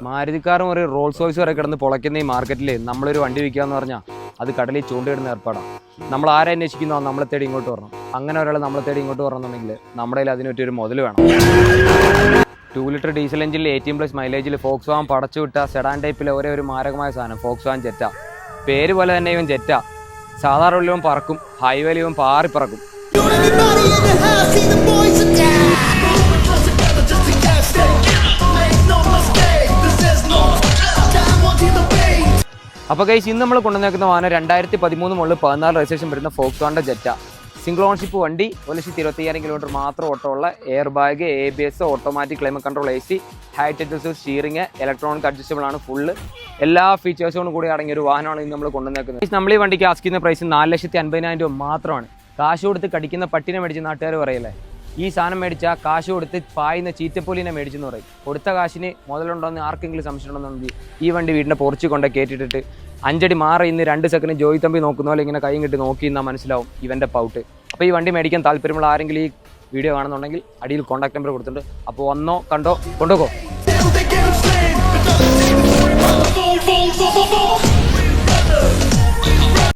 മാരുതിക്കാരും ഒരു Rolls Royce വരെ കിടന്ന് പൊളയ്ക്കുന്ന ഈ മാർക്കറ്റിൽ നമ്മളൊരു വണ്ടി വിൽക്കാന്ന് പറഞ്ഞാൽ അത് കടലിൽ ചൂണ്ടിടുന്ന ഏർപ്പാടാണ്. നമ്മൾ ആരെ അന്വേഷിക്കുന്നോ നമ്മളെ തേടി ഇങ്ങോട്ട് വരണം. അങ്ങനെ ഒരാൾ നമ്മളെ തേടി ഇങ്ങോട്ട് വരണമെന്നുണ്ടെങ്കിൽ നമ്മുടെ കയ്യിൽ അതിന് പറ്റിയൊരു മുതൽ വേണം. 2 ലിറ്റർ ഡീസൽ എഞ്ചിനിൽ 18+ മൈലേജിൽ ഫോക്സ് വാഗൺ പടച്ചുവിട്ട സെഡാൻ ടൈപ്പിലെ ഒരേ ഒരു മാരകമായ സാധനം ഫോക്സ് വാഗൺ ജെറ്റ. പേര് പോലെ തന്നെ ഇവൻ ജെറ്റ. സാധാരണ ഇവൻ പറക്കും, ഹൈവേയിൽ ഇവൻ പാറിപ്പറക്കും. അപ്പോൾ ഗൈസ്, ഇന്ന് നമ്മൾ കൊണ്ടുവന്നേക്കുന്ന വാഹനം 2013 മുതൽ 14 രജിസ്ട്രേഷൻ വരുന്ന Volkswagen Jetta. Single ownership വണ്ടി, 1,25,000 കിലോമീറ്റർ മാത്രം ഓട്ടമുള്ള air bag, ABS, automatic climate control, AC, height adjuster steering, electronic adjustable ആണ്. ഫുള്ള് എല്ലാ ഫീച്ചേഴ്സോടും കൂടി അടങ്ങിയ ഒരു വാഹനമാണ് ഇന്ന് നമ്മൾ കൊണ്ടുവന്നേക്കുന്നത്. നമ്മൾ ഈ വണ്ടിക്ക് ആസ്കിക്കുന്ന പ്രൈസ് 4,50,000 രൂപ മാത്രമാണ്. കാശ് കൊടുത്ത് കടിക്കുന്ന പട്ടിനെ മേടിച്ച് നാട്ടുകാർ പറയല്ലേ, ഈ സാധനം മേടിച്ചാൽ കാശ് കൊടുത്ത് പായുന്ന ചീറ്റപ്പൊലിനെ മേടിച്ചെന്ന് പറയും. കൊടുത്ത കാശിന് മുതലുണ്ടോയെന്ന് ആർക്കെങ്കിലും സംശയം ഉണ്ടെന്നുണ്ടെങ്കിൽ ഈ വണ്ടി വീടിൻ്റെ പൊറിച്ച് കൊണ്ട് കയറ്റിട്ടിട്ട് 5 അടി മാറി ഇന്ന് 2 സെക്കൻഡ് ജോയി തമ്പി നോക്കുന്ന പോലെ ഇങ്ങനെ കൈയും കിട്ടി നോക്കി എന്നാൽ മനസ്സിലാവും ഇവൻ്റെ പൗട്ട്. അപ്പോൾ ഈ വണ്ടി മേടിക്കാൻ താല്പര്യമുള്ള ആരെങ്കിലും ഈ വീഡിയോ കാണുന്നുണ്ടെങ്കിൽ അടിയിൽ കോൺടാക്ട് നമ്പർ കൊടുത്തിട്ടുണ്ട്. അപ്പോൾ വന്നോ കണ്ടോ കൊണ്ടുപോകോ.